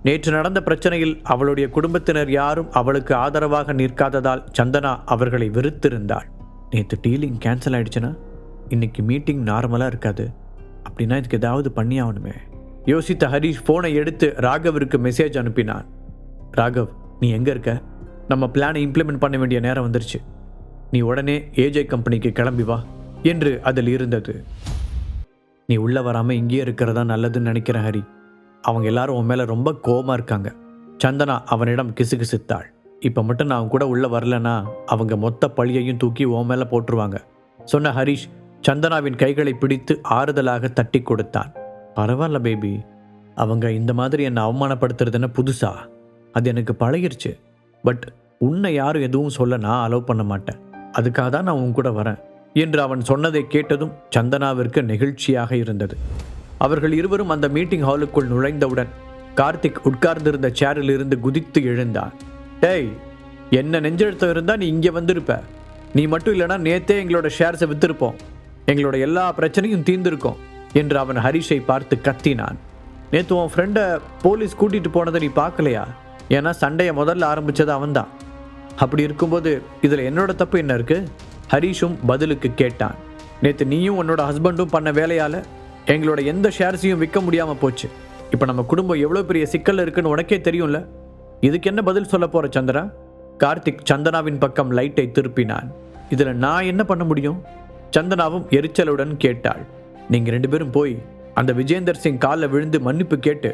நேற்று நடந்த பிரச்சனையில் அவளுடைய குடும்பத்தினர் யாரும் அவளுக்கு ஆதரவாக நிற்காததால் சந்தனா அவர்களை வெறுத்திருந்தாள். நேற்று டீலிங் கேன்சல் ஆயிடுச்சுன்னா இன்னைக்கு மீட்டிங் நார்மலாக இருக்காது. அப்படின்னா இதுக்கு ஏதாவது பண்ணி ஆகணுமே. யோசித்த ஹரீஷ் ஃபோனை எடுத்து ராகவிற்கு மெசேஜ் அனுப்பினான். ராகவ், நீ எங்கே இருக்க? நம்ம பிளானை இம்ப்ளிமெண்ட் பண்ண வேண்டிய நேரம் வந்துருச்சு. நீ உடனே ஏஜே கம்பெனிக்கு கிளம்பி வா என்று அதில் இருந்தது. நீ உள்ளே வராமல் இங்கேயே இருக்கிறதா நல்லதுன்னு நினைக்கிறேன் ஹரி. அவங்க எல்லாரும் உன் மேலே ரொம்ப கோபமாக இருக்காங்க. சந்தனா அவனிடம் கிசுகிசுத்தாள். இப்போ மட்டும் நான் கூட உள்ளே வரலன்னா அவங்க மொத்த பழியையும் தூக்கி உன் மேலே போட்டுருவாங்க சொன்ன ஹரீஷ் சந்தனாவின் கைகளை பிடித்து ஆறுதலாக தட்டி கொடுத்தான். பரவாயில்ல பேபி, அவங்க இந்த மாதிரி என்னை அவமானப்படுத்துறதுன்னு புதுசா? அது எனக்கு பழகிருச்சு. பட் உன்னை யாரும் எதுவும் சொல்ல நான் அலோவ் பண்ண மாட்டேன். அதுக்காக தான் நான் உன் கூட வரேன் என்று அவன் சொன்னதை கேட்டதும் சந்தனாவிற்கு நெகிழ்ச்சியாக இருந்தது. அவர்கள் இருவரும் அந்த மீட்டிங் ஹாலுக்குள் நுழைந்தவுடன் கார்த்திக் உட்கார்ந்திருந்த சேரில் இருந்து குதித்து எழுந்தான். டேய், என்ன நெஞ்செழுத்தம் இருந்தால் நீ இங்கே வந்திருப்ப. நீ மட்டும் இல்லைனா நேத்தே எங்களோட ஷேர்ஸை வித்திருப்போம். எங்களோட எல்லா பிரச்சனையும் தீர்ந்திருக்கும் என்று அவன் ஹரிஷை பார்த்து கத்தினான். நேற்று உன் ஃப்ரெண்டை போலீஸ் கூட்டிகிட்டு போனதை நீ பார்க்கலையா? ஏன்னா சண்டையை முதல்ல ஆரம்பித்தது அவன்தான். அப்படி இருக்கும்போது இதில் என்னோட தப்பு என்ன இருக்குது? ஹரீஷும் பதிலுக்கு கேட்டான். நேற்று நீயும் உன்னோட ஹஸ்பண்டும் பண்ண வேலையால் எங்களோட எந்த ஷேர்ஸையும் விற்க முடியாமல் போச்சு. இப்போ நம்ம குடும்பம் எவ்வளோ பெரிய சிக்கல் இருக்குன்னு உனக்கே தெரியும்ல. இதுக்கு என்ன பதில் சொல்ல போகிற சந்திரா? கார்த்திக் சந்தனாவின் பக்கம் லைட்டை திருப்பினான். இதில் நான் என்ன பண்ண முடியும்? சந்தனாவும் எரிச்சலுடன் கேட்டாள். நீங்கள் 2 பேரும் போய் அந்த விஜேந்தர் சிங் காலில் விழுந்து மன்னிப்பு கேட்டு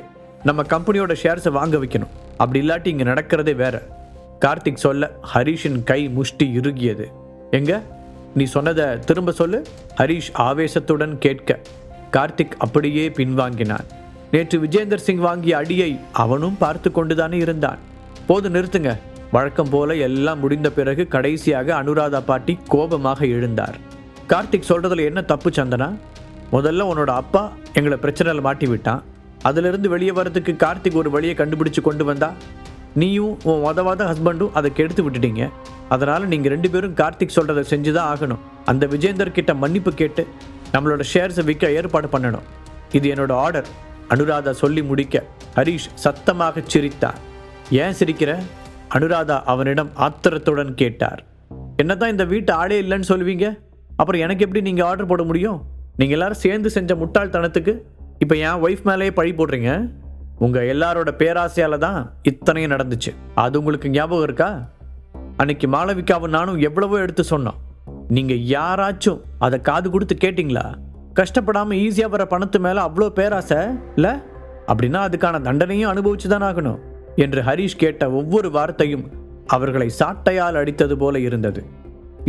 நம்ம கம்பெனியோட ஷேர்ஸை வாங்க வைக்கணும். அப்படி இல்லாட்டி இங்கே நடக்கிறதே வேற. கார்த்திக் சொல்ல ஹரீஷின் கை முஷ்டி இறுகியது. எங்க நீ சொன்னதை திரும்ப சொல்லு, ஹரீஷ் ஆவேசத்துடன் கேட்க கார்த்திக் அப்படியே பின்வாங்கினான். நேற்று விஜேந்தர் சிங் வாங்கிய அடியை அவனும் பார்த்து கொண்டுதானே இருந்தான். போது நிறுத்துங்க. வழக்கம் போல எல்லாம் முடிந்த பிறகு கடைசியாக அனுராதா பாட்டி கோபமாக எழுந்தார். கார்த்திக் சொல்றதுல என்ன தப்பு சந்தனா? முதல்ல உன்னோட அப்பா எங்களை பிரச்சனையில் மாட்டி விட்டான். அதிலிருந்து வெளியே வரதுக்கு கார்த்திக் ஒரு வழியை கண்டுபிடிச்சு கொண்டு வந்தா நீயும் உன் உதவாத ஹஸ்பண்டும் அதை கெடுத்து விட்டுட்டீங்க. அதனால் நீங்கள் 2 பேரும் கார்த்திக் சொல்கிறத செஞ்சு தான் ஆகணும். அந்த விஜேந்தர் கிட்ட மன்னிப்பு கேட்டு நம்மளோட ஷேர்ஸை விற்க ஏற்பாடு பண்ணணும். இது என்னோட ஆர்டர். அனுராதா சொல்லி முடிக்க ஹரீஷ் சத்தமாக சிரித்தார். ஏன் சிரிக்கிற? அனுராதா அவனிடம் ஆத்திரத்துடன் கேட்டார். என்னதான் இந்த வீட்டு ஆளே இல்லைன்னு சொல்லுவீங்க, அப்புறம் எனக்கு எப்படி நீங்கள் ஆர்டர் போட முடியும்? நீங்கள் எல்லாரும் சேர்ந்து செஞ்ச முட்டாள்தனத்துக்கு இப்போ என் ஒய்ஃப் மேலேயே பழி போடுறீங்க. உங்கள் எல்லாரோட பேராசையால் தான் இத்தனையும் நடந்துச்சு. அது உங்களுக்கு ஞாபகம் இருக்கா? அன்னைக்கு மாளவிகாவும் நானும் எவ்வளவோ எடுத்து சொன்னோம். நீங்கள் யாராச்சும் அதை காது கொடுத்து கேட்டிங்களா? கஷ்டப்படாமல் ஈஸியாக வர பணத்து மேலே அவ்வளோ பேராசை இல்லை? அப்படின்னா அதுக்கான தண்டனையும் அனுபவிச்சு தான் ஆகணும் என்று ஹரீஷ் கேட்ட ஒவ்வொரு வார்த்தையும் அவர்களை சாட்டையால் அடித்தது போல இருந்தது.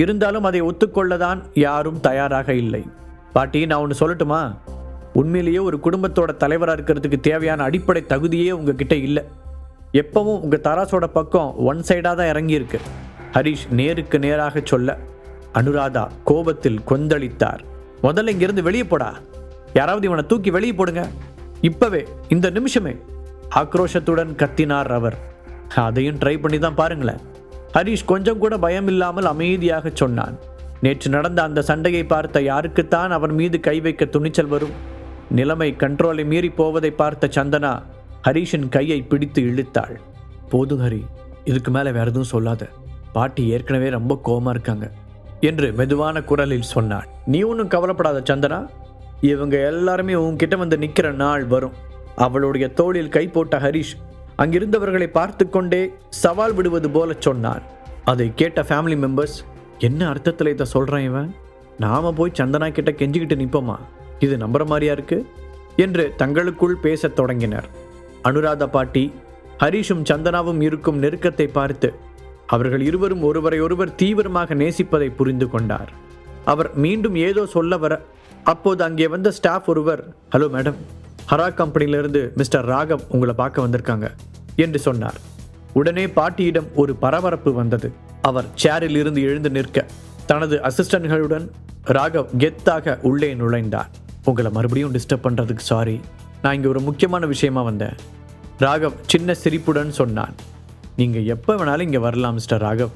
இருந்தாலும் அதை ஒத்துக்கொள்ளதான் யாரும் தயாராக இல்லை. பாட்டி, நான் ஒன்று சொல்லட்டுமா? உண்மையிலேயே ஒரு குடும்பத்தோட தலைவராக இருக்கிறதுக்கு தேவையான அடிப்படை தகுதியே உங்ககிட்ட இல்லை. எப்பவும் உங்கள் தராசோட பக்கம் ஒன் சைடாக தான் இறங்கியிருக்கு. ஹரீஷ் நேருக்கு நேராக சொல்ல அனுராதா கோபத்தில் கொந்தளித்தார். முதல்ல இங்கிருந்து வெளியே போடா. யாராவது இவனை தூக்கி வெளியே போடுங்க, இப்பவே, இந்த நிமிஷமே, ஆக்ரோஷத்துடன் கத்தினார் அவர். அதையும் ட்ரை பண்ணி தான் பாருங்களேன். ஹரீஷ் கொஞ்சம் கூட பயம் இல்லாமல் அமைதியாக சொன்னான். நேற்று நடந்த அந்த சண்டையை பார்த்த யாருக்குத்தான் அவர் மீது கை வைக்க துணிச்சல் வரும்? நிலைமை கண்ட்ரோலை மீறி போவதை பார்த்த சந்தனா ஹரீஷின் கையை பிடித்து இழுத்தாள். போதும் ஹரி, இதுக்கு மேலே வேற எதுவும் சொல்லாத. பாட்டி ஏற்கனவே ரொம்ப கோபமாக இருக்காங்க என்று மெதுவான குரலில் சொன்னாள். நீ ஒன்றும் கவலைப்படாத சந்தனா, இவங்க எல்லாருமே உன்கிட்ட வந்து நிற்கிற நாள் வரும். அவளுடைய தோளில் கை போட்ட ஹரீஷ் அங்கிருந்தவர்களை பார்த்து கொண்டே சவால் விடுவது போல சொன்னான். அதை கேட்ட ஃபேமிலி மெம்பர்ஸ், என்ன அர்த்தத்தில் இதை சொல்கிறான் இவன்? நாம போய் சந்தனா கிட்ட கெஞ்சிக்கிட்டு நிற்போமா? இது நம்புற மாதிரியா இருக்கு என்று தங்களுக்குள் பேசத் தொடங்கினர். அனுராதா பாட்டி ஹரீஷும் சந்தனாவும் இருக்கும் நெருக்கத்தை பார்த்து அவர்கள் இருவரும் ஒருவரை ஒருவர் தீவிரமாக நேசிப்பதை புரிந்து கொண்டார். அவர் மீண்டும் ஏதோ சொல்ல வர அப்போது அங்கே வந்த ஸ்டாஃப் ஒருவர், hello madam, Hara கம்பெனியிலிருந்து mister Raghav உங்களை பார்க்க வந்திருக்காங்க என்று சொன்னார். உடனே பாட்டியிடம் ஒரு பரபரப்பு வந்தது. அவர் சேரில் இருந்து எழுந்து நிற்க தனது அசிஸ்டன்ட்களுடன் ராகவ் கெத்தாக உள்ளே நுழைந்தார். உங்களை மறுபடியும் டிஸ்டர்ப் பண்ணுறதுக்கு சாரி, நான் இங்கே ஒரு முக்கியமான விஷயமா வந்தேன். ராகவ் சின்ன சிரிப்புடன் சொன்னான். நீங்கள் எப்போ வேணாலும் இங்கே வரலாம் மிஸ்டர் ராகவ்,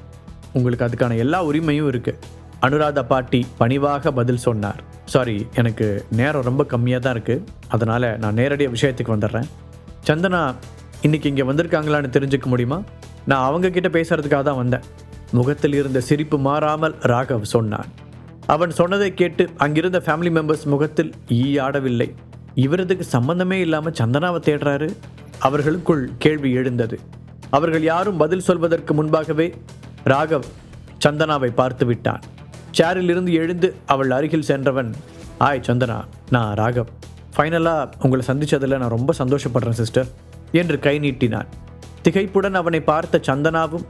உங்களுக்கு அதுக்கான எல்லா உரிமையும் இருக்குது. அனுராதா பாட்டி பணிவாக பதில் சொன்னார். சாரி, எனக்கு நேரம் ரொம்ப கம்மியாக தான் இருக்குது, அதனால் நான் நேரடியாக விஷயத்துக்கு வந்துடுறேன். சந்தனா, இன்னைக்கு இங்கே வந்திருக்காங்களான்னு தெரிஞ்சுக்க முடியுமா? நான் அவங்க கிட்ட பேசுறதுக்காக தான் வந்தேன். முகத்தில் இருந்த சிரிப்பு மாறாமல் ராகவ் சொன்னான். அவன் சொன்னதை கேட்டு அங்கிருந்த ஃபேமிலி மெம்பர்ஸ் முகத்தில் ஈ ஆடவில்லை. இவரதுக்கு சம்பந்தமே இல்லாமல் சந்தனாவை தேடுறாரு. அவர்களுக்குள் கேள்வி எழுந்தது. அவர்கள் யாரும் பதில் சொல்வதற்கு முன்பாகவே ராகவ் சந்தனாவை பார்த்து விட்டான். சேரில் இருந்து எழுந்து அவள் அருகில் சென்றவன், ஆய் சந்தனா, நான் ராகவ். ஃபைனலாக உங்களை சந்தித்ததில் நான் ரொம்ப சந்தோஷப்படுறேன் சிஸ்டர் என்று கை நீட்டினான். திகைப்புடன் அவனை பார்த்த சந்தனாவும்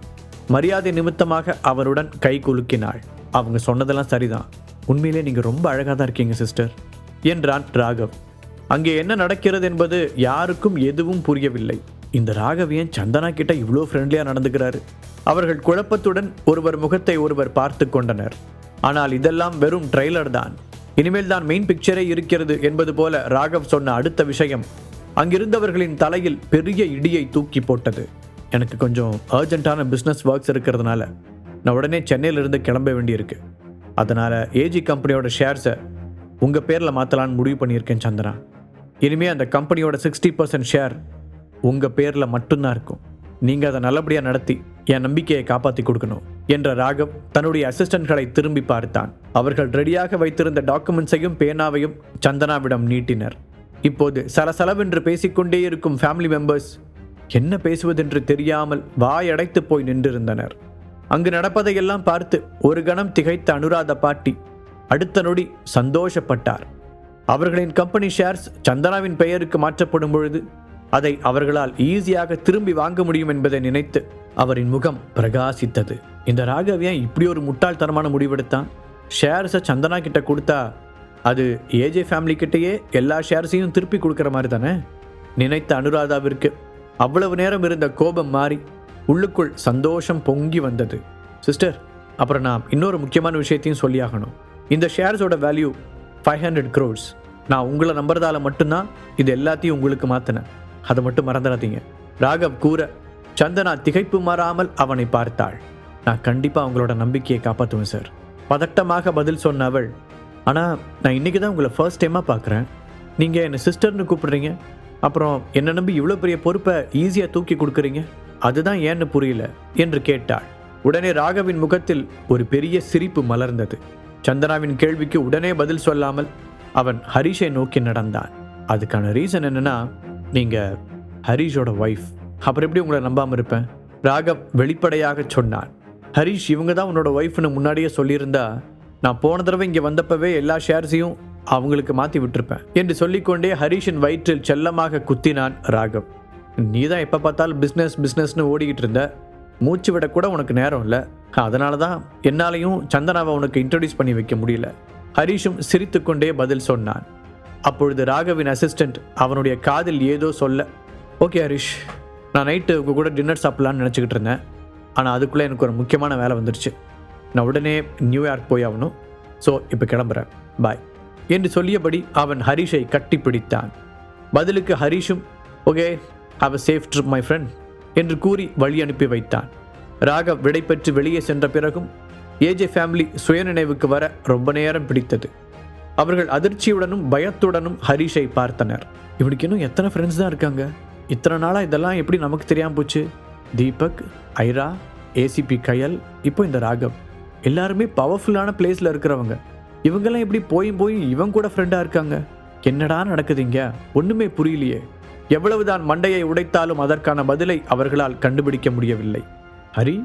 மரியாதை நிமித்தமாக அவருடன் கை குலுக்கினாள். அவங்க சொன்னதெல்லாம் சரிதான், உண்மையிலே நீங்கள் ரொம்ப அழகாக தான் இருக்கீங்க சிஸ்டர் என்றான் ராகவ். அங்கே என்ன நடக்கிறது என்பது யாருக்கும் எதுவும் புரியவில்லை. இந்த ராகவ் ஏன் சந்தனா கிட்ட இவ்வளோ ஃப்ரெண்ட்லியாக நடந்துக்கிறாரு? அவர்கள் குழப்பத்துடன் ஒருவர் முகத்தை ஒருவர் பார்த்து கொண்டனர். ஆனால் இதெல்லாம் வெறும் ட்ரெய்லர் தான், இனிமேல் தான் மெயின் பிக்சரே இருக்கிறது என்பது போல ராகவ் சொன்ன அடுத்த விஷயம் அங்கிருந்தவர்களின் தலையில் பெரிய இடியை தூக்கி போட்டது. எனக்கு கொஞ்சம் அர்ஜென்ட்டான பிஸ்னஸ் ஒர்க்ஸ் இருக்கிறதுனால நான் உடனே சென்னையிலிருந்து கிளம்ப வேண்டியிருக்கு. அதனால் ஏஜி கம்பெனியோட ஷேர்ஸை உங்கள் பேரில் மாற்றலான்னு முடிவு பண்ணியிருக்கேன் சந்தனா. இனிமேல் அந்த கம்பெனியோட 60% ஷேர் உங்கள் பேரில் மட்டும்தான் இருக்கும். நீங்கள் அதை நல்லபடியாக நடத்தி என் நம்பிக்கையை காப்பாற்றி கொடுக்கணும் என்ற ராகவ் தன்னுடைய அசிஸ்டன்ட்களை திரும்பி பார்த்தான். அவர்கள் ரெடியாக வைத்திருந்த டாக்குமெண்ட்ஸையும் பேனாவையும் சந்தனாவிடம் நீட்டினர். இப்போது சலசலவென்று பேசிக்கொண்டே இருக்கும் ஃபேமிலி மெம்பர்ஸ் என்ன பேசுவதென்று தெரியாமல் வாயடைத்து போய் நின்றிருந்தனர். அங்கு நடப்பதையெல்லாம் பார்த்து ஒரு கணம் திகைத்த அனுராதா பாட்டி அடுத்த நொடி சந்தோஷப்பட்டார். அவர்களின் கம்பெனி ஷேர்ஸ் சந்தனாவின் பெயருக்கு மாற்றப்படும் பொழுது அதை அவர்களால் ஈஸியாக திரும்பி வாங்க முடியும் என்பதை நினைத்து அவரின் முகம் பிரகாசித்தது. இந்த ராகவ் ஏன் இப்படி ஒரு முட்டாள்தனமான முடிவெடுத்தான்? ஷேர்ஸை சந்தனா கிட்ட கொடுத்தா அது ஏஜே ஃபேமிலி கிட்டேயே எல்லா ஷேர்ஸையும் திருப்பி கொடுக்குற மாதிரி தானே நினைத்த அனுராதாவிற்கு அவ்வளவு நேரம் இருந்த கோபம் மாறி உள்ளுக்குள் சந்தோஷம் பொங்கி வந்தது. சிஸ்டர், அப்புறம் நான் இன்னொரு முக்கியமான விஷயத்தையும் சொல்லியாகணும். இந்த ஷேர்ஸோட வேல்யூ 500 crores. நான் உங்களை நம்புறதால மட்டும்தான் இது எல்லாத்தையும் உங்களுக்கு மாற்றினேன், அதை மட்டும் மறந்துடாதீங்க ராகவ் கூற சந்தனா திகைப்பு மாறாமல் அவனை பார்த்தாள். நான் கண்டிப்பாக உங்களோட நம்பிக்கையை காப்பாற்றுவேன் சார் பதட்டமாக பதில் சொன்ன அவள். ஆனால் நான் இன்றைக்கி தான் உங்களை ஃபர்ஸ்ட் டைமாக பார்க்குறேன். நீங்கள் என்னை சிஸ்டர்னு கூப்பிடுறீங்க, அப்புறம் என்னை நம்பி இவ்வளோ பெரிய பொறுப்பை ஈஸியாக தூக்கி கொடுக்குறீங்க, அதுதான் ஏன்னு புரியல என்று கேட்டாள். உடனே ராகவின் முகத்தில் ஒரு பெரிய சிரிப்பு மலர்ந்தது. சந்தனாவின் கேள்விக்கு உடனே பதில் சொல்லாமல் அவன் ஹரிஷை நோக்கி நடந்தான். அதுக்கான ரீசன் என்னன்னா, நீங்கள் ஹரிஷோட ஒய்ஃப். அப்புறம் எப்படி உங்களை நம்பாமல் இருப்பேன்? ராகவ் வெளிப்படையாக சொன்னான். ஹரிஷ் இவங்க தான் உன்னோட ஒய்ஃப்னு முன்னாடியே சொல்லியிருந்தா நான் போன தடவை இங்கே வந்தப்பவே எல்லா ஷேர்ஸையும் அவங்களுக்கு மாற்றி விட்டுருப்பேன் என்று சொல்லிக்கொண்டே ஹரிஷின் வயிற்றில் செல்லமாக குத்தினான் ராகவ். நீ தான் எப்போ பார்த்தாலும் பிஸ்னஸ்னு ஓடிக்கிட்டு இருந்த, மூச்சு விடக்கூட உனக்கு நேரம் இல்லை. அதனால தான் என்னாலையும் சந்தனாவை உனக்கு இன்ட்ரடியூஸ் பண்ணி வைக்க முடியல. ஹரிஷும் சிரித்து கொண்டே பதில் சொன்னான். அப்பொழுது ராகவின் அசிஸ்டண்ட் அவனுடைய காதில் ஏதோ சொல்ல, ஓகே ஹரிஷ், நான் நைட்டு உங்கள் கூட டின்னர் சாப்பிட்லான்னு நினச்சிக்கிட்டு இருந்தேன். ஆனால் அதுக்குள்ளே எனக்கு ஒரு முக்கியமான வேலை வந்துருச்சு. நான் உடனே நியூயார்க் போய் ஆகணும். ஸோ இப்போ கிளம்புறேன், பாய் என்று சொல்லியபடி அவன் ஹரிஷை கட்டி பிடித்தான். பதிலுக்கு ஹரிஷும் okay, have a safe trip my friend என்று கூறி வழி அனுப்பி வைத்தான். ராகவ் விடை பெற்று வெளியே சென்ற பிறகும் ஏஜே ஃபேமிலி சுயநினைவுக்கு வர ரொம்ப நேரம் பிடித்தது. அவர்கள் அதிர்ச்சியுடனும் பயத்துடனும் ஹரிஷை பார்த்தனர். இவனுக்கு இன்னும் எத்தனை ஃப்ரெண்ட்ஸ் தான் இருக்காங்க? இத்தனை நாளாக இதெல்லாம் எப்படி நமக்கு தெரியாமல் போச்சு? தீபக், ஐரா, ஏசிபி கயல், இப்போ இந்த ராகவ், எல்லாருமே பவர்ஃபுல்லான பிளேஸில் இருக்கிறவங்க. இவங்கெல்லாம் எப்படி போய் இவங்க கூட ஃப்ரெண்டாக இருக்காங்க? என்னடா நடக்குதுங்க? ஒன்றுமே புரியலையே. எவ்வளவுதான் மண்டையை உடைத்தாலும் அதற்கான பதிலை அவர்களால் கண்டுபிடிக்க முடியவில்லை. ஹரி,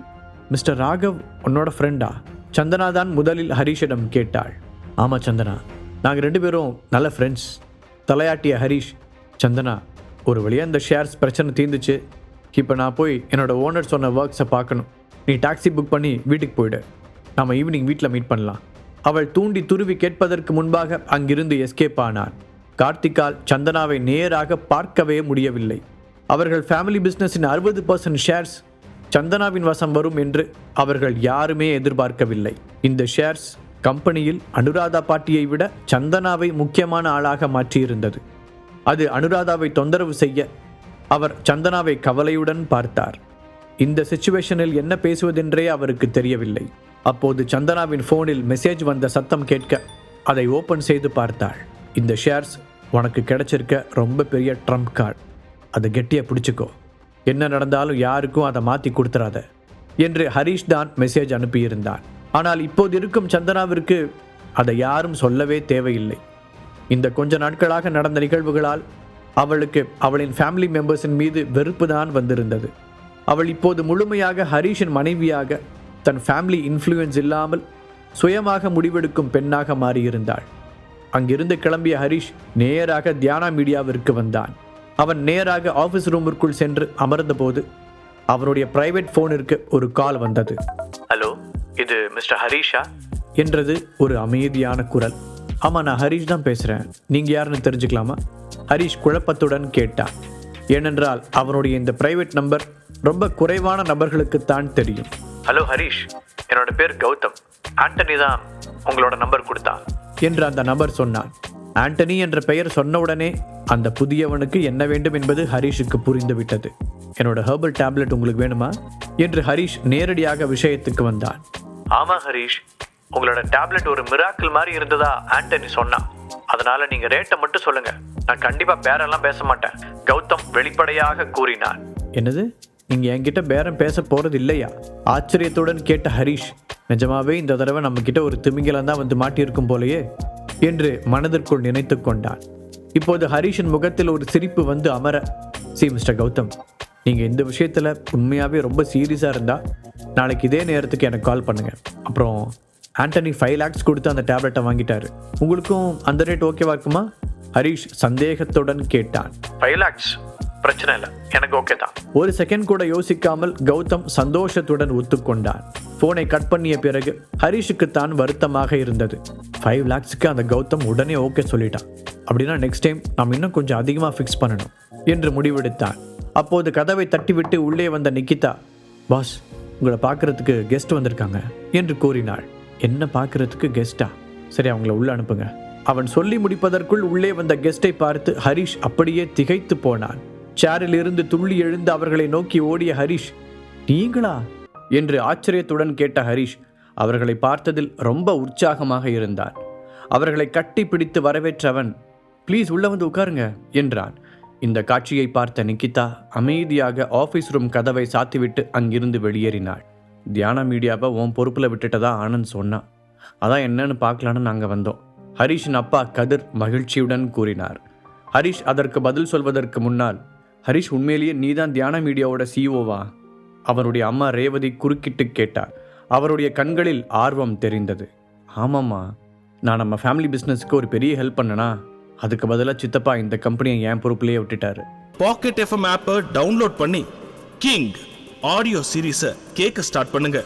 மிஸ்டர் ராகவ் உன்னோட ஃப்ரெண்டா? சந்தனா தான் முதலில் ஹரிஷிடம் கேட்டாள். ஆமாம் சந்தனா, நாங்கள் 2 பேரும் நல்ல ஃப்ரெண்ட்ஸ் தலையாட்டிய ஹரிஷ். சந்தனா, ஒரு வழியாக இந்த ஷேர்ஸ் பிரச்சனை தீர்ந்துச்சு. இப்போ நான் போய் என்னோட ஓனர் சொன்ன ஒர்க்ஸை பார்க்கணும். நீ டாக்ஸி புக் பண்ணி வீட்டுக்கு போயிடு. நாம் ஈவினிங் வீட்டில் மீட் பண்ணலாம். அவள் தூண்டி துருவி கேட்பதற்கு முன்பாக அங்கிருந்து எஸ்கேப் ஆனான். கார்த்திகால் சந்தனாவை நேராக பார்க்கவே முடியவில்லை. அவர்கள் ஃபேமிலி பிஸ்னஸின் 60% ஷேர்ஸ் சந்தனாவின் வசம் வரும் என்று அவர்கள் யாருமே எதிர்பார்க்கவில்லை. இந்த ஷேர்ஸ் கம்பெனியில் அனுராதா பாட்டியை விட சந்தனாவை முக்கியமான ஆளாக மாற்றியிருந்தது. அது அனுராதாவை தொந்தரவு செய்ய அவர் சந்தனாவை கவலையுடன் பார்த்தார். இந்த சிச்சுவேஷனில் என்ன பேசுவதென்றே அவருக்கு தெரியவில்லை. அப்போது சந்தனாவின் ஃபோனில் மெசேஜ் வந்த சத்தம் கேட்க அதை ஓப்பன் செய்து பார்த்தாள். இந்த ஷேர்ஸ் உனக்கு கிடைச்சிருக்க ரொம்ப பெரிய ட்ரம்ப் கார்டு, அதை கெட்டியாக பிடிச்சிக்கோ. என்ன நடந்தாலும் யாருக்கும் அதை மாற்றி கொடுத்துறாத என்று ஹரிஷ் தான் மெசேஜ் அனுப்பியிருந்தான். ஆனால் இப்போது இருக்கும் சந்தனாவிற்கு அதை யாரும் சொல்லவே தேவையில்லை. இந்த கொஞ்ச நாட்களாக நடந்த நிகழ்வுகளால் அவளுக்கு அவளின் ஃபேமிலி மெம்பர்ஸின் மீது வெறுப்பு தான் வந்திருந்தது. அவள் இப்போது முழுமையாக ஹரிஷின் மனைவியாக தன் ஃபேமிலி இன்ஃப்ளூயன்ஸ் இல்லாமல் சுயமாக முடிவெடுக்கும் பெண்ணாக மாறியிருந்தாள். அங்கிருந்து கிளம்பிய ஹரிஷ் நேராக தியானா மீடியாவிற்கு வந்தான். அவன் நேராக ஆஃபீஸ் ரூமிற்குள் சென்று அமர்ந்தபோது அவனுடைய பிரைவேட் ஃபோனிற்கு ஒரு கால் வந்தது. ஹலோ, இது மிஸ்டர் ஹரிஷா என்றது ஒரு அமைதியான குரல். ஆமாம், நான் ஹரிஷ் தான் பேசுகிறேன். நீங்கள் யாருன்னு தெரிஞ்சுக்கலாமா? ஹரிஷ் குழப்பத்துடன் கேட்டான். ஏனென்றால் அவனுடைய இந்த பிரைவேட் நம்பர் ரொம்ப குறைவான நபர்களுக்குத்தான் தெரியும். ஹலோ ஹரிஷ், என்னோட பேர் கௌதம். ஆண்டனி தான் உங்களோட நம்பர் கொடுத்தான் என்று அந்த நபர் சொன்னான். ஆண்டனி என்ற பெயர் சொன்னவுடனே அந்த புதியவனுக்கு என்ன வேண்டும் என்பது ஹரிஷுக்கு புரிந்துவிட்டது. என்னோட ஹெர்பல் டேப்லெட் உங்களுக்கு வேணுமா என்று ஹரிஷ் நேரடியாக விஷயத்துக்கு வந்தான். ஆமாம் ஹரிஷ், உங்களோட டேப்லெட் ஒரு மிராக்கிள் மாதிரி இருந்ததா ஆண்டனி சொன்னான். அதனால நீங்க ரேட்டை மட்டும் சொல்லுங்க, நான் கண்டிப்பா பேரெல்லாம் பேச மாட்டேன், கௌதம் வெளிப்படையாக கூறினான். என்னது, நீங்க என்கிட்ட பேரம் பேச போறது இல்லையா? ஆச்சரியத்துடன் கேட்ட ஹரிஷ், நிஜமாவே இந்த தடவை நம்ம கிட்ட ஒரு திமிங்கலம் தான் வந்து மாட்டியிருக்கும் போலையே என்று மனதிற்குள் நினைத்து கொண்டான். இப்போது ஹரிஷின் முகத்தில் ஒரு சிரிப்பு வந்து அமர, மிஸ்டர் கௌதம், நீங்கள் இந்த விஷயத்தில் உண்மையாகவே ரொம்ப சீரியஸாக இருந்தால் நாளைக்கு இதே நேரத்துக்கு எனக்கு கால் பண்ணுங்கள். அப்புறம் ஆண்டனி 5 lakhs கொடுத்து அந்த டேப்லெட்டை வாங்கிட்டாரு. உங்களுக்கும் அந்த ரேட் ஓகேவா இருக்குமா? ஹரிஷ் சந்தேகத்துடன் கேட்டான். 5 lakhs பிரச்சனை இல்லை, எனக்கு ஓகே தான். ஒரு செகண்ட் கூட யோசிக்காமல் கௌதம் சந்தோஷத்துடன் ஒத்துக்கொண்டான். ஃபோனை கட் பண்ணிய பிறகு ஹரிஷுக்கு தான் வருத்தமாக இருந்தது. 5 lakhsக்கு அந்த கௌதம் உடனே ஓகே சொல்லிட்டான். அப்படின்னா நெக்ஸ்ட் டைம் நாம் இன்னும் கொஞ்சம் அதிகமாக ஃபிக்ஸ் பண்ணணும் என்று முடிவெடுத்தான். அப்போது கதவை தட்டிவிட்டு உள்ளே வந்த நிக்கிதா, பாஸ், உங்களை பார்க்கறதுக்கு கெஸ்ட் வந்திருக்காங்க என்று கூறினாள். என்ன பார்க்கறதுக்கு கெஸ்டா? சரி, அவங்கள உள்ள அனுப்புங்க. அவன் சொல்லி முடிப்பதற்குள் உள்ளே வந்த கெஸ்டை பார்த்து ஹரிஷ் அப்படியே திகைத்து போனான். சேரில் இருந்து துள்ளி எழுந்து அவர்களை நோக்கி ஓடிய ஹரிஷ், நீங்களா என்று ஆச்சரியத்துடன் கேட்ட ஹரிஷ் அவர்களை பார்த்ததில் ரொம்ப உற்சாகமாக இருந்தான். அவர்களை கட்டி பிடித்து வரவேற்றவன், ப்ளீஸ் உள்ள வந்து உட்காருங்க என்றான். இந்த காட்சியை பார்த்த நிக்கிதா அமைதியாக ஆஃபீஸ் ரூம் கதவை சாத்திவிட்டு அங்கிருந்து வெளியேறினாள். தியானா மீடியாவை உன் பொறுப்பில் விட்டுட்டதா ஆனந்த் சொன்னான். அதான் என்னன்னு பார்க்கலான்னு நாங்கள் வந்தோம். ஹரிஷின் அப்பா கதிர் மகிழ்ச்சியுடன் கூறினார். ஹரிஷ் அதற்கு பதில் சொல்வதற்கு முன்னால், ஹரிஷ், உண்மையிலேயே நீதான் தியானா மீடியாவோட சிஇஓவா? அவருடைய அம்மா ரேவதி குறுக்கிட்டு கேட்டார். அவருடைய கண்களில் ஆர்வம் தெரிந்தது. ஆமாம்மா, நான் நம்ம ஃபேமிலி பிஸ்னஸ்க்கு ஒரு பெரிய ஹெல்ப் பண்ணனா, அதுக்கு பதிலாக சித்தப்பா இந்த கம்பெனியை என் பொறுப்புலேயே விட்டுட்டாரு. பாக்கெட் எஃப்எம் ஆப்பை டவுன்லோட் பண்ணி கிங் ஆடியோ சீரீஸை கேட்க ஸ்டார்ட் பண்ணுங்க.